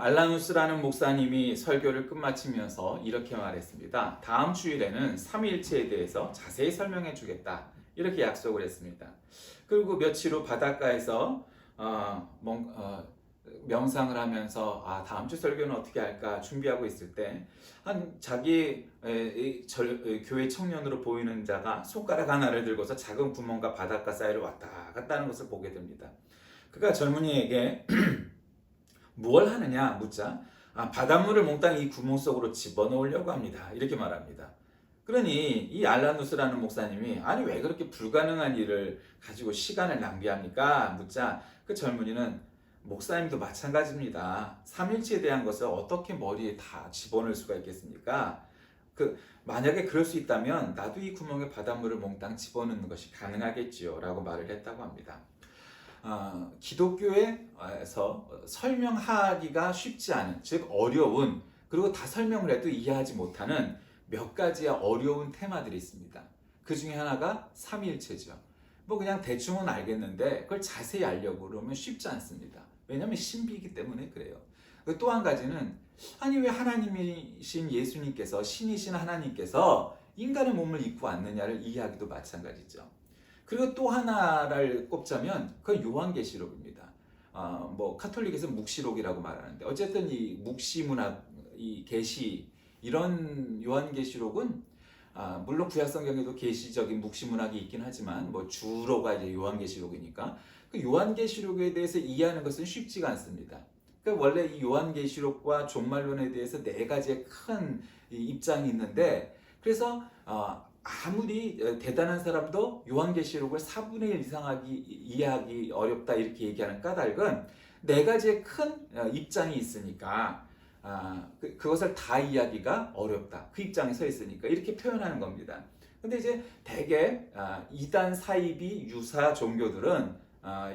알라누스라는 목사님이 설교를 끝마치면서 이렇게 말했습니다. 다음 주일에는 삼위일체에 대해서 자세히 설명해 주겠다. 이렇게 약속을 했습니다. 그리고 며칠 후 바닷가에서 명상을 하면서 다음 주 설교는 어떻게 할까 준비하고 있을 때 자기 교회 청년으로 보이는 자가 손가락 하나를 들고서 작은 구멍과 바닷가 사이를 왔다 갔다 하는 것을 보게 됩니다. 그가 젊은이에게 무엇 하느냐 묻자 바닷물을 몽땅 이 구멍 속으로 집어넣으려고 합니다. 이렇게 말합니다. 그러니 이 알라누스라는 목사님이 아니 왜 그렇게 불가능한 일을 가지고 시간을 낭비합니까? 묻자 그 젊은이는 목사님도 마찬가지입니다. 삼일체에 대한 것을 어떻게 머리에 다 집어넣을 수가 있겠습니까? 만약에 그럴 수 있다면 나도 이 구멍에 바닷물을 몽땅 집어넣는 것이 가능하겠지요 라고 말을 했다고 합니다. 기독교에서 설명하기가 쉽지 않은, 즉 어려운, 그리고 다 설명을 해도 이해하지 못하는 몇 가지의 어려운 테마들이 있습니다. 그 중에 하나가 삼위일체죠. 뭐 그냥 대충은 알겠는데 그걸 자세히 알려고 그러면 쉽지 않습니다. 왜냐하면 신비이기 때문에 그래요. 또 한 가지는 아니 왜 하나님이신 예수님께서 신이신 하나님께서 인간의 몸을 입고 왔느냐를 이해하기도 마찬가지죠. 그리고 또 하나를 꼽자면 그건 요한계시록입니다. 뭐 카톨릭에서 묵시록이라고 말하는데 어쨌든 이 묵시문학, 이 계시 이런 요한계시록은 물론 구약성경에도 계시적인 묵시문학이 있긴 하지만 뭐 주로가 이제 요한계시록이니까 그 요한계시록에 대해서 이해하는 것은 쉽지가 않습니다. 그러니까 원래 이 요한계시록과 종말론에 대해서 네 가지의 큰 입장이 있는데 그래서 아무리 대단한 사람도 요한계시록을 4분의 1 이상 이해하기 어렵다 이렇게 얘기하는 까닭은 네 가지의 큰 입장이 있으니까 그것을 다 이해하기가 어렵다. 그 입장에 서 있으니까 이렇게 표현하는 겁니다. 근데 이제 대개 이단 사이비 유사 종교들은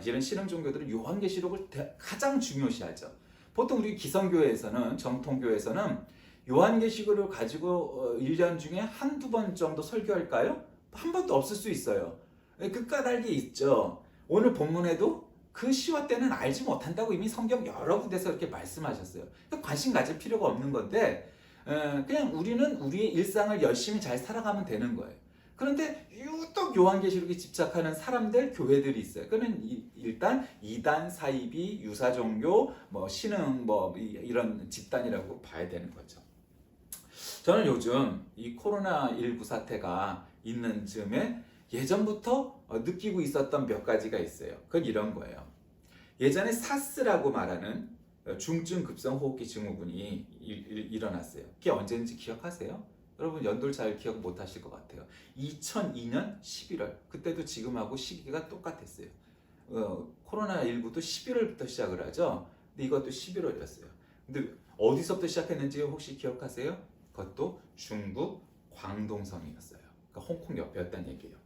이런 신흥 종교들은 요한계시록을 가장 중요시하죠. 보통 우리 기성교회에서는 정통교회에서는 요한계시록을 가지고 1년 중에 한두 번 정도 설교할까요? 한 번도 없을 수 있어요. 그 까닭이 있죠. 오늘 본문에도 그 시와 때는 알지 못한다고 이미 성경 여러 군데서 이렇게 말씀하셨어요. 관심 가질 필요가 없는 건데 그냥 우리는 우리의 일상을 열심히 잘 살아가면 되는 거예요. 그런데 유독 요한계시록에 집착하는 사람들, 교회들이 있어요. 그는 일단 이단, 사이비, 유사종교, 뭐 신흥, 뭐 이런 집단이라고 봐야 되는 거죠. 저는 요즘 이 코로나19 사태가 있는 즈음에 예전부터 느끼고 있었던 몇 가지가 있어요. 그건 이런 거예요. 예전에 사스라고 말하는 중증 급성 호흡기 증후군이 일어났어요. 그게 언제인지 기억하세요? 여러분 연도를 잘 기억 못 하실 것 같아요. 2002년 11월. 그때도 지금하고 시기가 똑같았어요. 코로나19도 11월부터 시작을 하죠. 근데 이것도 11월이었어요. 근데 어디서부터 시작했는지 혹시 기억하세요? 그것도 중국 광동성이었어요. 그러니까 홍콩 옆이었다는 얘기예요.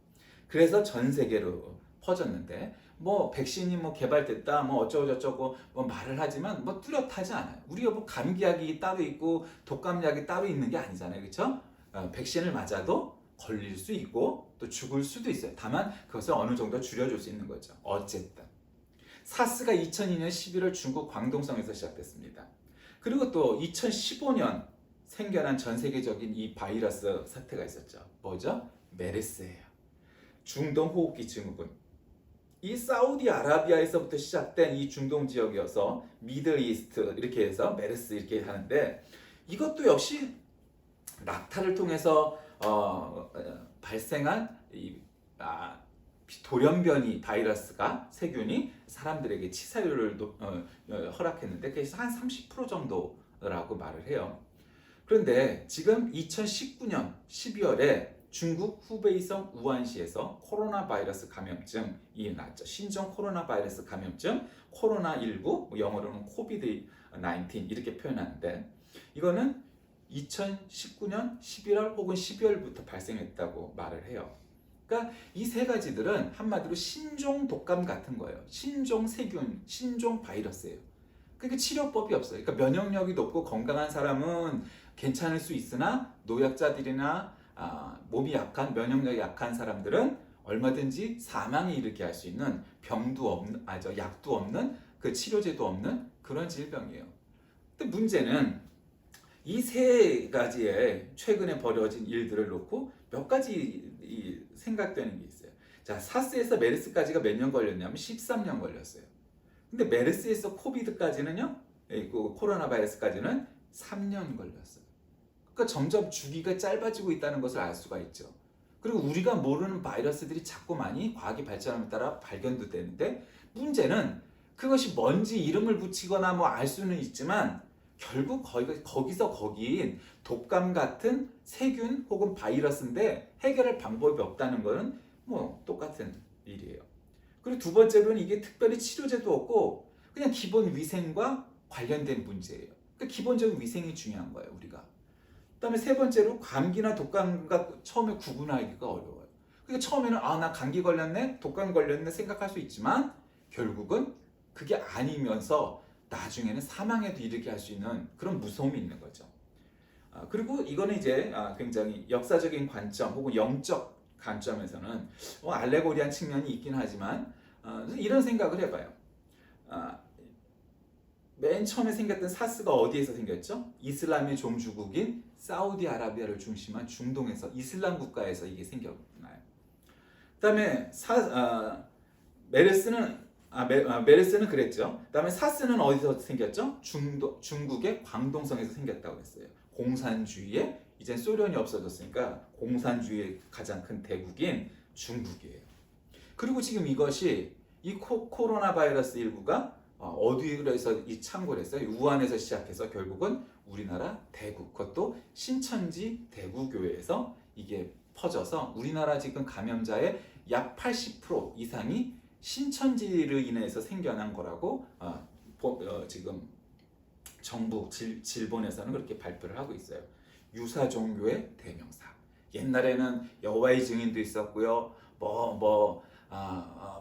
그래서 전 세계로 퍼졌는데 뭐 백신이 뭐 개발됐다 뭐 어쩌고 저쩌고 뭐 말을 하지만 뭐 뚜렷하지 않아요. 우리가 뭐 감기약이 따로 있고 독감약이 따로 있는 게 아니잖아요. 그렇죠? 백신을 맞아도 걸릴 수 있고 또 죽을 수도 있어요. 다만 그것을 어느 정도 줄여줄 수 있는 거죠. 어쨌든 사스가 2002년 11월 중국 광동성에서 시작됐습니다. 그리고 또 2015년 생겨난 전 세계적인 이 바이러스 사태가 있었죠. 뭐죠? 메르스예요. 중동 호흡기 증후군. 이 사우디아라비아에서부터 시작된 이 중동 지역이어서 미들 이스트 이렇게 해서 메르스 이렇게 하는데 이것도 역시 낙타를 통해서 발생한 이 돌연변이 바이러스가 세균이 사람들에게 치사율을 허락했는데 그래서 한 30% 정도라고 말을 해요. 그런데 지금 2019년 12월에 중국 후베이성 우한시에서 코로나 바이러스 감염증이 났죠. 신종 코로나 바이러스 감염증, 코로나19, 영어로는 코비드-19 이렇게 표현하는데 이거는 2019년 11월 혹은 12월부터 발생했다고 말을 해요. 그러니까 이 세 가지들은 한마디로 신종 독감 같은 거예요. 신종 세균, 신종 바이러스예요. 그러니까 치료법이 없어요. 그러니까 면역력이 높고 건강한 사람은 괜찮을 수 있으나 노약자들이나 몸이 약한, 면역력이 약한 사람들은 얼마든지 사망에 이르게 할 수 있는 병도 없는, 약도 없는, 그 치료제도 없는 그런 질병이에요. 근데 문제는 이 세 가지의 최근에 벌어진 일들을 놓고 몇 가지 생각되는 게 있어요. 자, 사스에서 메르스까지가 몇 년 걸렸냐면 13년 걸렸어요. 근데 메르스에서 코비드까지는요, 그 코로나 바이러스까지는 3년 걸렸어요. 그러니까 점점 주기가 짧아지고 있다는 것을 알 수가 있죠. 그리고 우리가 모르는 바이러스들이 자꾸 많이 과학이 발전함에 따라 발견도 되는데, 문제는 그것이 뭔지 이름을 붙이거나 뭐 알 수는 있지만 결국 거기서 거긴 독감 같은 세균 혹은 바이러스인데 해결할 방법이 없다는 것은 뭐 똑같은 일이에요. 그리고 두 번째로는 이게 특별히 치료제도 없고 그냥 기본 위생과 관련된 문제예요. 그러니까 기본적인 위생이 중요한 거예요, 우리가. 그다음에 세 번째로 감기나 독감과 처음에 구분하기가 어려워요. 그러니까 처음에는 나 감기 걸렸네, 독감 걸렸네 생각할 수 있지만 결국은 그게 아니면서 나중에는 사망에도 이르게 할 수 있는 그런 무서움이 있는 거죠. 그리고 이거는 이제 굉장히 역사적인 관점 혹은 영적 관점에서는 알레고리한 측면이 있긴 하지만 이런 생각을 해봐요. 맨 처음에 생겼던 사스가 어디에서 생겼죠? 이슬람의 종주국인 사우디아라비아를 중심한 중동에서 이슬람 국가에서 이게 생겨나요. 그다음에 메르스는 그랬죠. 그다음에 사스는 어디서 생겼죠? 중국의 광동성에서 생겼다고 했어요. 공산주의에 이제 소련이 없어졌으니까 공산주의의 가장 큰 대국인 중국이에요. 그리고 지금 이것이 이 코로나 바이러스 19가 어디에서 이 창궐 했어요? 우한에서 시작해서 결국은 우리나라 대구, 그것도 신천지 대구교회에서 이게 퍼져서 우리나라 지금 감염자의 약 80% 이상이 신천지로 인해서 생겨난 거라고 지금 정부 질본에서는 그렇게 발표를 하고 있어요. 유사 종교의 대명사. 옛날에는 여호와의 증인도 있었고요.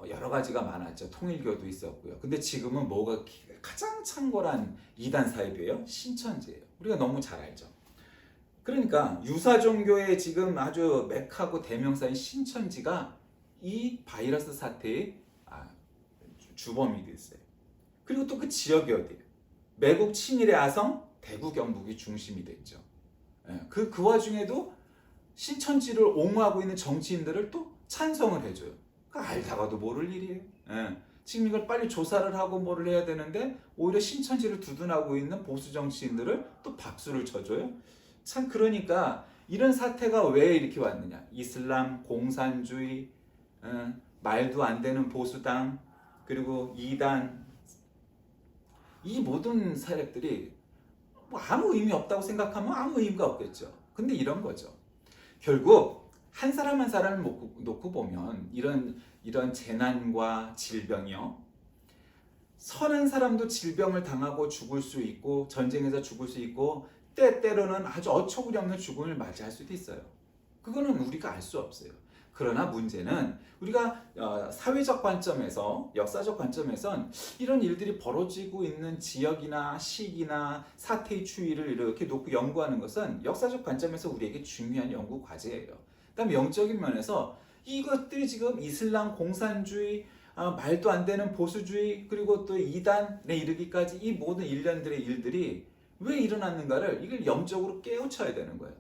여러 가지가 많았죠. 통일교도 있었고요. 근데 지금은 뭐가 가장 창궐한 이단 사이비예요? 신천지예요. 우리가 너무 잘 알죠. 그러니까 유사 종교의 지금 아주 맥하고 대명사인 신천지가 이 바이러스 사태의 주범이 됐어요. 그리고 또 그 지역이 어디예요? 매국 친일의 아성 대구 경북이 중심이 됐죠. 그 와중에도 신천지를 옹호하고 있는 정치인들을 또 찬성을 해줘요. 알다가도 모를 일이에요. 지금 이걸 빨리 조사를 하고 뭐를 해야 되는데 오히려 신천지를 두둔하고 있는 보수 정치인들을 또 박수를 쳐줘요. 참 그러니까 이런 사태가 왜 이렇게 왔느냐? 이슬람, 공산주의, 말도 안 되는 보수당, 그리고 이단, 이 모든 세력들이 뭐 아무 의미 없다고 생각하면 아무 의미가 없겠죠. 근데 이런 거죠. 결국 한 사람 한 사람을 놓고 보면 이런 재난과 질병이요. 선한 사람도 질병을 당하고 죽을 수 있고 전쟁에서 죽을 수 있고 때때로는 아주 어처구니 없는 죽음을 맞이할 수도 있어요. 그거는 우리가 알 수 없어요. 그러나 문제는 우리가 사회적 관점에서 역사적 관점에선 이런 일들이 벌어지고 있는 지역이나 시기나 사태의 추이를 이렇게 놓고 연구하는 것은 역사적 관점에서 우리에게 중요한 연구 과제예요. 그다음에 영적인 면에서 이것들이 지금 이슬람, 공산주의, 말도 안 되는 보수주의, 그리고 또 이단에 이르기까지 이 모든 일련들의 일들이 왜 일어났는가를 이걸 영적으로 깨우쳐야 되는 거예요.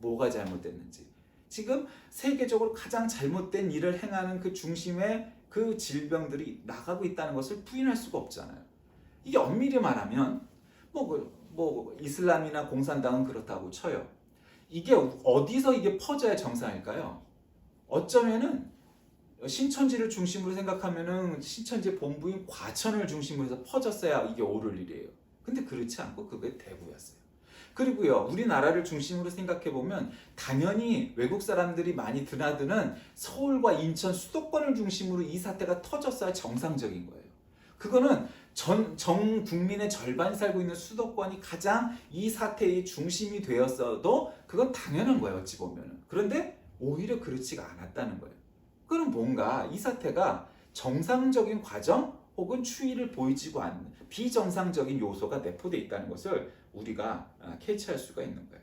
뭐가 잘못됐는지. 지금 세계적으로 가장 잘못된 일을 행하는 그 중심에 그 질병들이 나가고 있다는 것을 부인할 수가 없잖아요. 이게 엄밀히 말하면 이슬람이나 공산당은 그렇다고 쳐요. 이게 어디서 이게 퍼져야 정상일까요? 어쩌면은 신천지를 중심으로 생각하면은 신천지 본부인 과천을 중심으로 해서 퍼졌어야 이게 옳을 일이에요. 근데 그렇지 않고 그게 대구였어요. 그리고요, 우리나라를 중심으로 생각해보면 당연히 외국 사람들이 많이 드나드는 서울과 인천 수도권을 중심으로 이 사태가 터졌어야 정상적인 거예요. 그거는 전 국민의 절반이 살고 있는 수도권이 가장 이 사태의 중심이 되었어도 그건 당연한 거예요, 어찌 보면은. 그런데 오히려 그렇지가 않았다는 거예요. 그럼 뭔가 이 사태가 정상적인 과정 혹은 추이를 보이지고 않는 비정상적인 요소가 내포되어 있다는 것을 우리가 캐치할 수가 있는 거예요.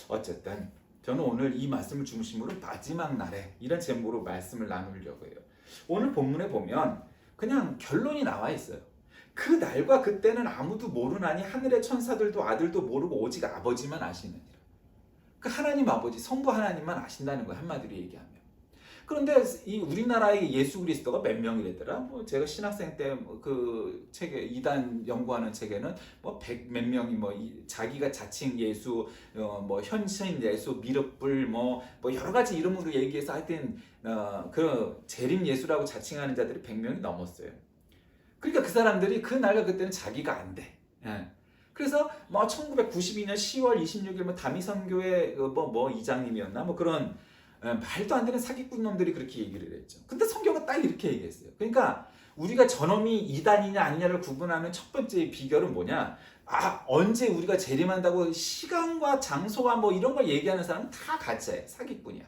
어쨌든 저는 오늘 이 말씀을 중심으로 마지막 날에 이런 제목으로 말씀을 나누려고 해요. 오늘 본문에 보면 그냥 결론이 나와 있어요. 그 날과 그때는 아무도 모르나니 하늘의 천사들도 아들도 모르고 오직 아버지만 아시느니라. 그 하나님 아버지 성부 하나님만 아신다는 거예요. 한마디로 얘기하면. 그런데 이 우리나라의 예수 그리스도가 몇 명이랬더라? 뭐 제가 신학생 때 그 책에 이단 연구하는 책에는 뭐 100몇 명이 뭐 자기가 자칭 예수, 뭐 현신 예수, 미륵불 뭐 여러 가지 이름으로 얘기해서 하여튼 그 재림 예수라고 자칭하는 자들이 100명이 넘었어요. 그러니까 그 사람들이 그 날과 그때는 자기가 안 돼. 예. 그래서 뭐 1992년 10월 26일 뭐 다미선교회 뭐 이장님이었나 뭐 그런 말도 안 되는 사기꾼 놈들이 그렇게 얘기를 했죠. 근데 성경은 딱 이렇게 얘기했어요. 그러니까 우리가 저놈이 이단이냐 아니냐를 구분하는 첫 번째 비결은 뭐냐? 언제 우리가 재림한다고 시간과 장소와 뭐 이런 걸 얘기하는 사람은 다 가짜예요. 사기꾼이야.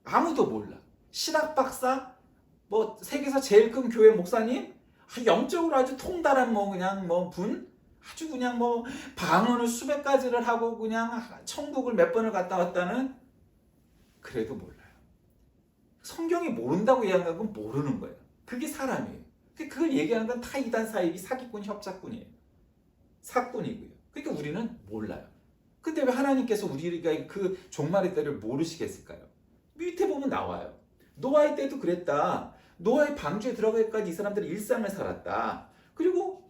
아무도 몰라. 신학 박사, 뭐 세계에서 제일 큰 교회 목사님, 영적으로 아주 통달한 뭐 그냥 뭐 분, 아주 그냥 뭐 방언을 수백 가지를 하고 그냥 천국을 몇 번을 갔다 왔다는, 그래도 몰라요. 성경이 모른다고 얘기하는 건 모르는 거예요. 그게 사람이에요. 그걸 얘기하는 건 다 이단 사이비 사기꾼 협작꾼이에요. 사꾼이고요. 그러니까 우리는 몰라요. 근데 왜 하나님께서 우리가 그 종말의 때를 모르시겠을까요? 밑에 보면 나와요. 노아의 때도 그랬다. 노아의 방주에 들어가기까지 이 사람들이 일상을 살았다. 그리고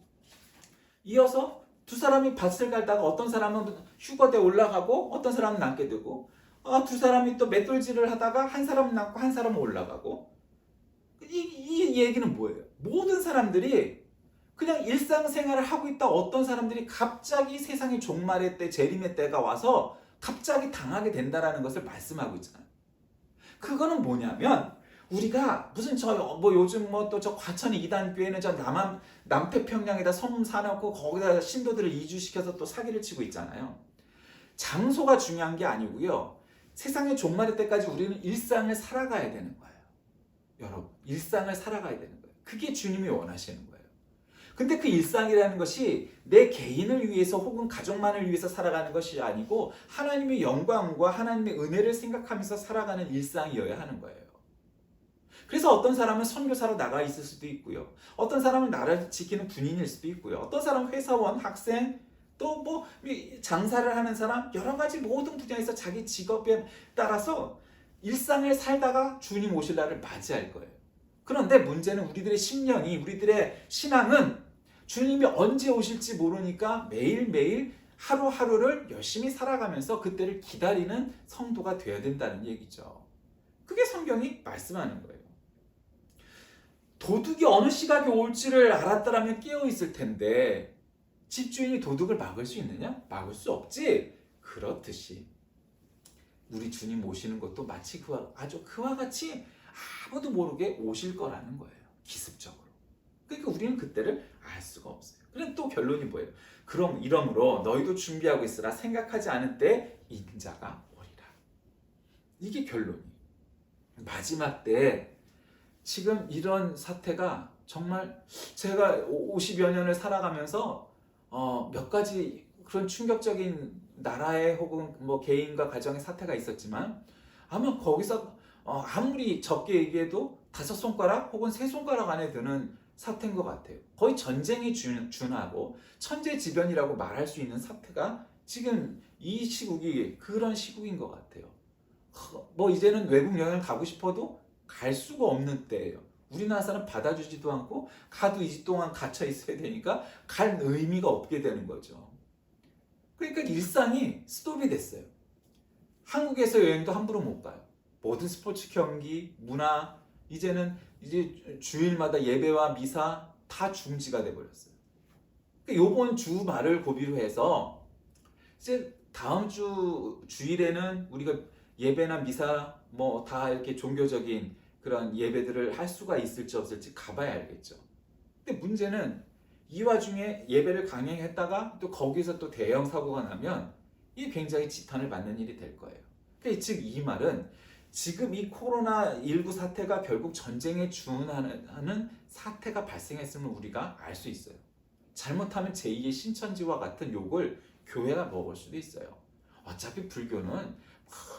이어서 두 사람이 밭을 갈다가 어떤 사람은 휴거대에 올라가고 어떤 사람은 남게 되고, 두 사람이 또 맷돌질을 하다가 한 사람은 남고 한 사람은 올라가고. 이 얘기는 뭐예요? 모든 사람들이 그냥 일상생활을 하고 있다 어떤 사람들이 갑자기 세상의 종말의 때, 재림의 때가 와서 갑자기 당하게 된다라는 것을 말씀하고 있잖아요. 그거는 뭐냐면 우리가 무슨 요즘 뭐 또 저 과천 이단교회는 저 남태평양에다 섬 사놓고 거기다 신도들을 이주시켜서 또 사기를 치고 있잖아요. 장소가 중요한 게 아니고요. 세상의 종말의 때까지 우리는 일상을 살아가야 되는 거예요. 여러분, 일상을 살아가야 되는 거예요. 그게 주님이 원하시는 거예요. 근데 그 일상이라는 것이 내 개인을 위해서 혹은 가족만을 위해서 살아가는 것이 아니고 하나님의 영광과 하나님의 은혜를 생각하면서 살아가는 일상이어야 하는 거예요. 그래서 어떤 사람은 선교사로 나가 있을 수도 있고요. 어떤 사람은 나라를 지키는 군인일 수도 있고요. 어떤 사람은 회사원, 학생, 또 뭐 장사를 하는 사람, 여러 가지 모든 분야에서 자기 직업에 따라서 일상을 살다가 주님 오실 날을 맞이할 거예요. 그런데 문제는 우리들의 심령이, 우리들의 신앙은 주님이 언제 오실지 모르니까 매일매일 하루하루를 열심히 살아가면서 그때를 기다리는 성도가 되어야 된다는 얘기죠. 그게 성경이 말씀하는 거예요. 도둑이 어느 시각에 올지를 알았더라면 깨어있을 텐데 집주인이 도둑을 막을 수 있느냐? 막을 수 없지. 그렇듯이 우리 주님 오시는 것도 마치 그와 같이 아무도 모르게 오실 거라는 거예요. 기습적으로. 그러니까 우리는 그때를 알 수가 없어요. 그럼 또 결론이 뭐예요? 그럼 이러므로 너희도 준비하고 있으라. 생각하지 않은 때 인자가 오리라. 이게 결론이에요. 마지막 때 지금 이런 사태가 정말 제가 50여 년을 살아가면서 몇 가지 그런 충격적인 나라의 혹은 뭐 개인과 가정의 사태가 있었지만 아마 거기서 아무리 적게 얘기해도 5손가락 혹은 3손가락 안에 드는 사태인 것 같아요. 거의 전쟁이 준하고 천재지변이라고 말할 수 있는 사태가 지금 이 시국이 그런 시국인 것 같아요. 뭐 이제는 외국 여행을 가고 싶어도 갈 수가 없는 때예요. 우리나라 사람 받아주지도 않고 가도 2주 동안 갇혀 있어야 되니까 갈 의미가 없게 되는 거죠. 그러니까 일상이 스톱이 됐어요. 한국에서 여행도 함부로 못 가요. 모든 스포츠 경기, 문화, 이제 주일마다 예배와 미사 다 중지가 돼버렸어요. 그러니까 요번 주말을 고비로 해서 이제 다음 주 주일에는 우리가 예배나 미사 뭐 다 이렇게 종교적인 그런 예배들을 할 수가 있을지 없을지 가봐야 알겠죠. 근데 문제는 이 와중에 예배를 강행했다가 또 거기서 또 대형 사고가 나면 이게 굉장히 지탄을 받는 일이 될 거예요. 그러니까 즉 이 말은 지금 이 코로나19 사태가 결국 전쟁에 준하는 사태가 발생했음을 우리가 알 수 있어요. 잘못하면 제2의 신천지와 같은 욕을 교회가 먹을 수도 있어요. 어차피 불교는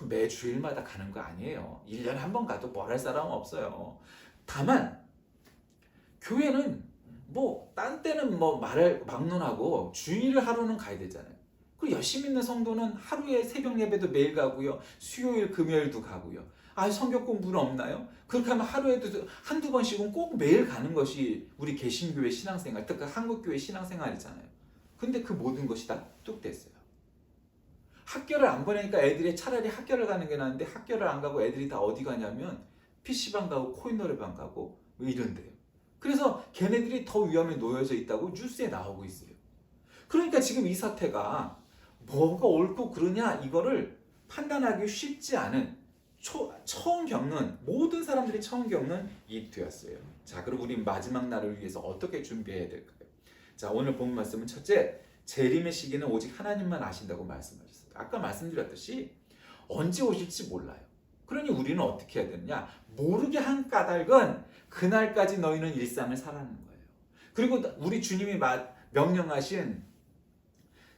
매 주일마다 가는 거 아니에요. 1년에 한 번 가도 뭘 할 사람은 없어요. 다만 교회는 딴 때는 뭐 말을 막론하고 주일 하루는 가야 되잖아요. 그리고 열심히 있는 성도는 하루에 새벽 예배도 매일 가고요. 수요일, 금요일도 가고요. 성경 공부는 없나요? 그렇게 하면 하루에도 한두 번씩은 꼭 매일 가는 것이 우리 개신교회 신앙생활, 특히 한국교회 신앙생활이잖아요. 근데 그 모든 것이 다 뚝 됐어요. 학교를 안 보내니까 애들이 차라리 학교를 가는 게 나은데 학교를 안 가고 애들이 다 어디 가냐면 PC방 가고 코인 노래방 가고 뭐 이런데요. 그래서 걔네들이 더 위험에 놓여져 있다고 뉴스에 나오고 있어요. 그러니까 지금 이 사태가 뭐가 옳고 그르냐 이거를 판단하기 쉽지 않은 처음 겪는 모든 사람들이 처음 겪는 일이었어요. 자, 그럼 우리 마지막 날을 위해서 어떻게 준비해야 될까요? 자, 오늘 본 말씀은 첫째, 재림의 시기는 오직 하나님만 아신다고 말씀하셨어요. 아까 말씀드렸듯이 언제 오실지 몰라요. 그러니 우리는 어떻게 해야 되느냐? 모르게 한 까닭은 그날까지 너희는 일상을 살아가는 거예요. 그리고 우리 주님이 명령하신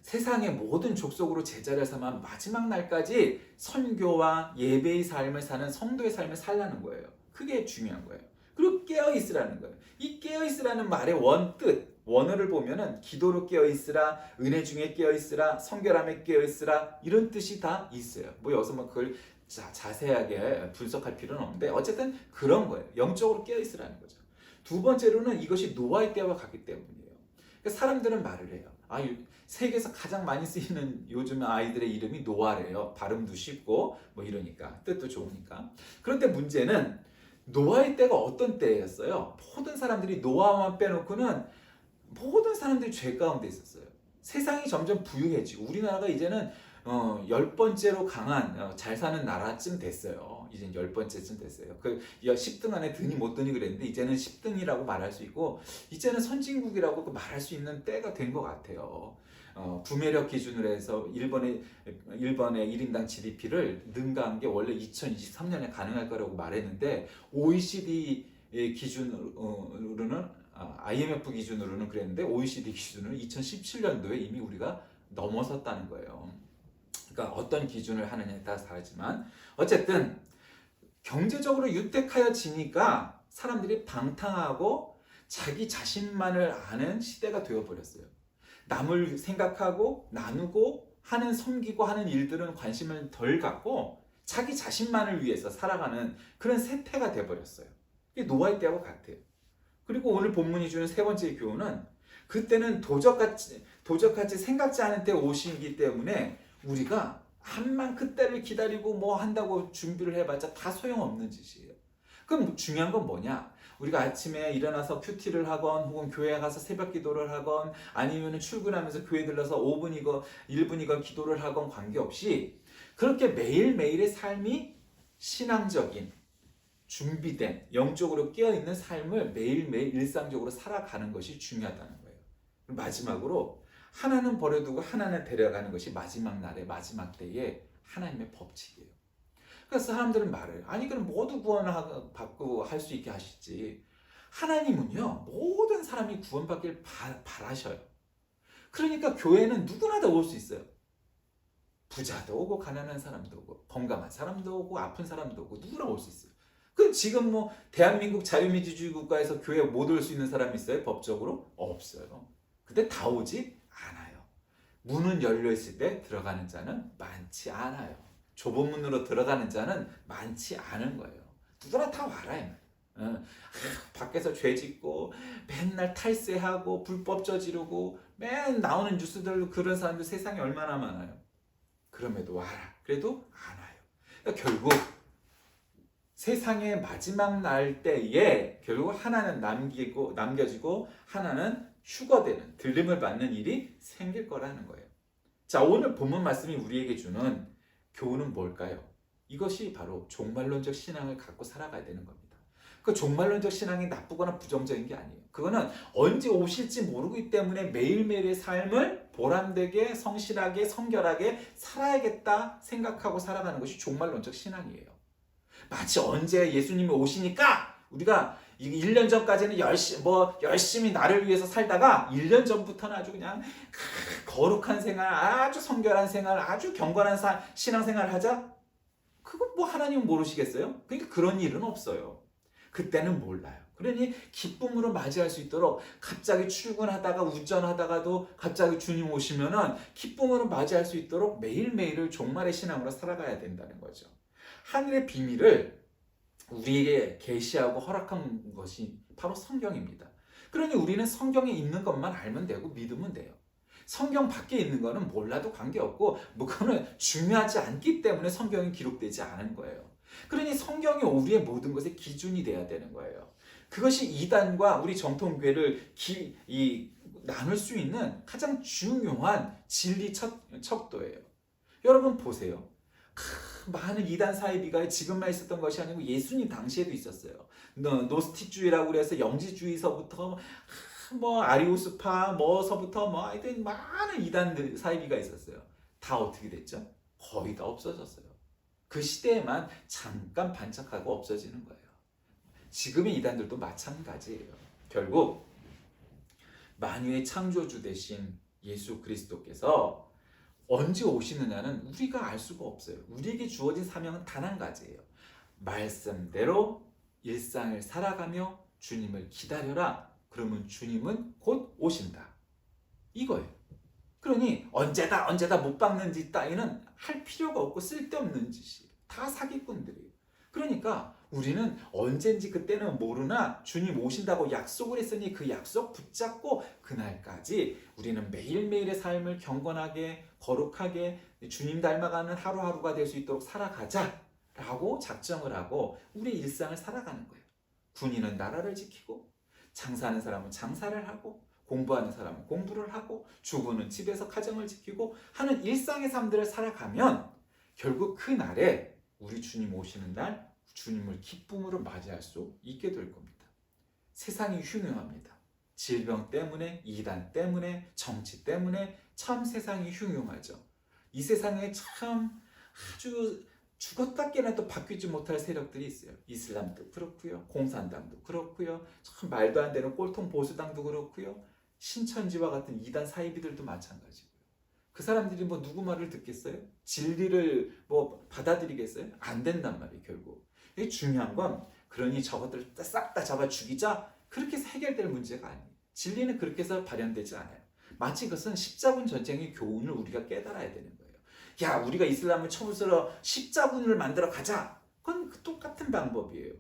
세상의 모든 족속으로 제자를 삼아 마지막 날까지 선교와 예배의 삶을 사는 성도의 삶을 살라는 거예요. 그게 중요한 거예요. 그리고 깨어있으라는 거예요. 이 깨어있으라는 말의 원뜻, 원어를 보면은 기도로 깨어있으라, 은혜 중에 깨어있으라, 성결함에 깨어있으라 이런 뜻이 다 있어요. 여기서 그걸 자세하게 분석할 필요는 없는데 어쨌든 그런 거예요. 영적으로 깨어있으라는 거죠. 두 번째로는 이것이 노아의 때와 같기 때문이에요. 그러니까 사람들은 말을 해요. 세계에서 가장 많이 쓰이는 요즘 아이들의 이름이 노아래요. 발음도 쉽고 이러니까 뜻도 좋으니까. 그런데 문제는 노아의 때가 어떤 때였어요? 모든 사람들이 노아만 빼놓고는 모든 사람들이 죄 가운데 있었어요. 세상이 점점 부유해지고 우리나라가 이제는 10번째로 강한 잘 사는 나라쯤 됐어요. 이제 10번째쯤 됐어요. 10등 안에 드니 못 드니 그랬는데 이제는 10등이라고 말할 수 있고 이제는 선진국이라고 말할 수 있는 때가 된 것 같아요. 구매력 기준으로 해서 일본의 1인당 GDP를 능가한 게 원래 2023년에 가능할 거라고 말했는데 OECD 기준으로는 IMF 기준으로는 그랬는데 OECD 기준으로는 2017년도에 이미 우리가 넘어섰다는 거예요. 그러니까 어떤 기준을 하느냐에 따라서 다르지만 어쨌든 경제적으로 유택하여지니까 사람들이 방탕하고 자기 자신만을 아는 시대가 되어버렸어요. 남을 생각하고 나누고 섬기고 하는 일들은 관심을 덜 갖고 자기 자신만을 위해서 살아가는 그런 세태가 되어버렸어요. 이게 노아의 때하고 같아요. 그리고 오늘 본문이 주는 세 번째 교훈은 그때는 도적같이 생각지 않은 때 오시기 때문에 우리가 한만 그때를 기다리고 한다고 준비를 해봤자 다 소용없는 짓이에요. 그럼 중요한 건 뭐냐? 우리가 아침에 일어나서 큐티를 하건 혹은 교회에 가서 새벽 기도를 하건 아니면 출근하면서 교회 들러서 5분이건 1분이건 기도를 하건 관계없이 그렇게 매일매일의 삶이 신앙적인 준비된 영적으로 깨어있는 삶을 매일매일 일상적으로 살아가는 것이 중요하다는 거예요. 마지막으로 하나는 버려두고 하나는 데려가는 것이 마지막 날의 마지막 때의 하나님의 법칙이에요. 그래서 사람들은 말해요. 그럼 모두 구원을 받고 할 수 있게 하시지. 하나님은요 모든 사람이 구원받길 바라셔요. 그러니까 교회는 누구나 다 올 수 있어요. 부자도 오고 가난한 사람도 오고 건강한 사람도 오고 아픈 사람도 오고 누구나 올 수 있어요. 그럼 지금 대한민국 자유민주주의 국가에서 교회에 못 올 수 있는 사람이 있어요? 법적으로? 없어요. 근데 다 오지 않아요. 문은 열려있을 때 들어가는 자는 많지 않아요. 좁은 문으로 들어가는 자는 많지 않은 거예요. 누구나 다 와라. 밖에서 죄 짓고 맨날 탈세하고 불법 저지르고 맨 나오는 뉴스들로 그런 사람들 세상에 얼마나 많아요. 그럼에도 와라. 그래도 안 와요. 그러니까 결국 세상의 마지막 날 때에 결국 하나는 남겨지고 하나는 휴거되는 들림을 받는 일이 생길 거라는 거예요. 자, 오늘 본문 말씀이 우리에게 주는 교훈은 뭘까요? 이것이 바로 종말론적 신앙을 갖고 살아가야 되는 겁니다. 그 종말론적 신앙이 나쁘거나 부정적인 게 아니에요. 그거는 언제 오실지 모르기 때문에 매일매일의 삶을 보람되게 성실하게 성결하게 살아야겠다 생각하고 살아가는 것이 종말론적 신앙이에요. 마치 언제 예수님이 오시니까 우리가 1년 전까지는 열심히 나를 위해서 살다가 1년 전부터는 아주 그냥 거룩한 생활, 아주 성결한 생활, 아주 경건한 신앙생활을 하자? 그거 하나님은 모르시겠어요? 그러니까 그런 일은 없어요. 그때는 몰라요. 그러니 기쁨으로 맞이할 수 있도록 갑자기 출근하다가 운전하다가도 갑자기 주님 오시면은 기쁨으로 맞이할 수 있도록 매일매일을 종말의 신앙으로 살아가야 된다는 거죠. 하늘의 비밀을 우리에게 계시하고 허락한 것이 바로 성경입니다. 그러니 우리는 성경에 있는 것만 알면 되고 믿으면 돼요. 성경 밖에 있는 거는 몰라도 관계없고 그거는 중요하지 않기 때문에 성경이 기록되지 않은 거예요. 그러니 성경이 우리의 모든 것의 기준이 돼야 되는 거예요. 그것이 이단과 우리 정통교회를 나눌 수 있는 가장 중요한 진리 척도예요. 여러분 보세요. 많은 이단 사이비가 지금만 있었던 것이 아니고 예수님 당시에도 있었어요. 노스틱주의라고 그래서 영지주의서부터 아리우스파 뭐서부터 하여튼 많은 이단 사이비가 있었어요. 다 어떻게 됐죠? 거의 다 없어졌어요. 그 시대에만 잠깐 반짝하고 없어지는 거예요. 지금의 이단들도 마찬가지예요. 결국 만유의 창조주 되신 예수 그리스도께서 언제 오시느냐는 우리가 알 수가 없어요. 우리에게 주어진 사명은 단 한 가지예요. 말씀대로 일상을 살아가며 주님을 기다려라. 그러면 주님은 곧 오신다. 이거예요. 그러니 언제다 못 박는 짓 따위는 할 필요가 없고 쓸데없는 짓이에요. 다 사기꾼들이에요. 그러니까 우리는 언젠지 그때는 모르나 주님 오신다고 약속을 했으니 그 약속 붙잡고 그날까지 우리는 매일매일의 삶을 경건하게 거룩하게 주님 닮아가는 하루하루가 될 수 있도록 살아가자라고 작정을 하고 우리 일상을 살아가는 거예요. 군인은 나라를 지키고 장사하는 사람은 장사를 하고 공부하는 사람은 공부를 하고 주부는 집에서 가정을 지키고 하는 일상의 삶들을 살아가면 결국 그 날에 우리 주님 오시는 날 주님을 기쁨으로 맞이할 수 있게 될 겁니다. 세상이 흉흉합니다. 질병 때문에, 이단 때문에, 정치 때문에 참 세상이 흉흉하죠. 이 세상에 참 아주 죽었다 깨나도 바뀌지 못할 세력들이 있어요. 이슬람도 그렇고요. 공산당도 그렇고요. 참 말도 안 되는 꼴통 보수당도 그렇고요. 신천지와 같은 이단 사이비들도 마찬가지고요. 그 사람들이 누구 말을 듣겠어요? 진리를 받아들이겠어요? 안 된단 말이에요, 결국. 이게 중요한 건 그러니 저것들을 싹 다 잡아 죽이자 그렇게 해서 해결될 문제가 아니에요. 진리는 그렇게 해서 발현되지 않아요. 마치 그것은 십자군 전쟁의 교훈을 우리가 깨달아야 되는 거예요. 야, 우리가 이슬람을 처음으로 십자군을 만들어 가자. 그건 똑같은 방법이에요.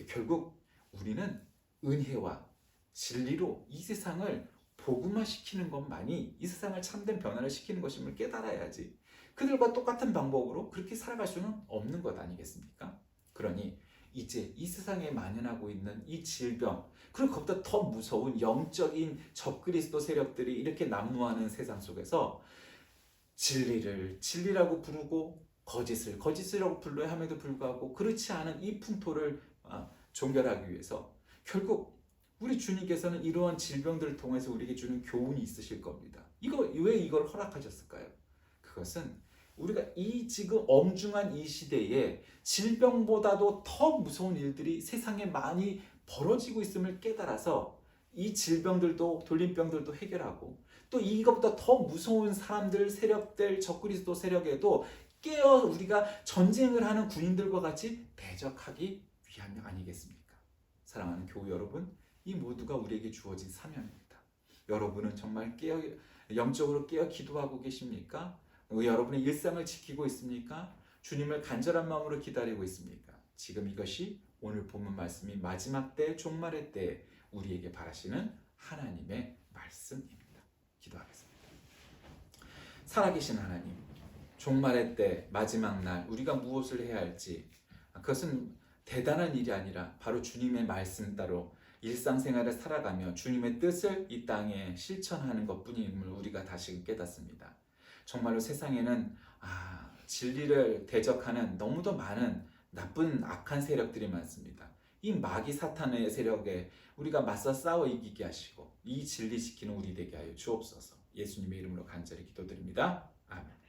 결국 우리는 은혜와 진리로 이 세상을 복음화시키는 것만이 이 세상을 참된 변화를 시키는 것임을 깨달아야지. 그들과 똑같은 방법으로 그렇게 살아갈 수는 없는 것 아니겠습니까? 그러니 이제 이 세상에 만연하고 있는 이 질병, 그리고 그것보다 더 무서운 영적인 적그리스도 세력들이 이렇게 난무하는 세상 속에서 진리를 진리라고 부르고 거짓을 거짓이라고 불러야 함에도 불구하고 그렇지 않은 이 풍토를 종결하기 위해서 결국 우리 주님께서는 이러한 질병들을 통해서 우리에게 주는 교훈이 있으실 겁니다. 왜 이걸 허락하셨을까요? 그것은 우리가 이 지금 엄중한 이 시대에 질병보다도 더 무서운 일들이 세상에 많이 벌어지고 있음을 깨달아서 이 질병들도 돌림병들도 해결하고 또 이것보다 더 무서운 사람들, 세력들, 적그리스도 세력에도 깨어 우리가 전쟁을 하는 군인들과 같이 대적하기 위함이 아니겠습니까? 사랑하는 교우 여러분, 이 모두가 우리에게 주어진 사명입니다. 여러분은 정말 영적으로 깨어 기도하고 계십니까? 여러분의 일상을 지키고 있습니까? 주님을 간절한 마음으로 기다리고 있습니까? 지금 이것이 오늘 본문 말씀이 마지막 때, 종말의 때 우리에게 바라시는 하나님의 말씀입니다. 기도하겠습니다. 살아계신 하나님, 종말의 때, 마지막 날 우리가 무엇을 해야 할지 그것은 대단한 일이 아니라 바로 주님의 말씀 따로 일상생활을 살아가며 주님의 뜻을 이 땅에 실천하는 것뿐임을 우리가 다시금 깨닫습니다. 정말로 세상에는 진리를 대적하는 너무도 많은 나쁜 악한 세력들이 많습니다. 이 마귀 사탄의 세력에 우리가 맞서 싸워 이기게 하시고 이 진리 지키는 우리 되게 하여 주옵소서. 예수님의 이름으로 간절히 기도드립니다. 아멘.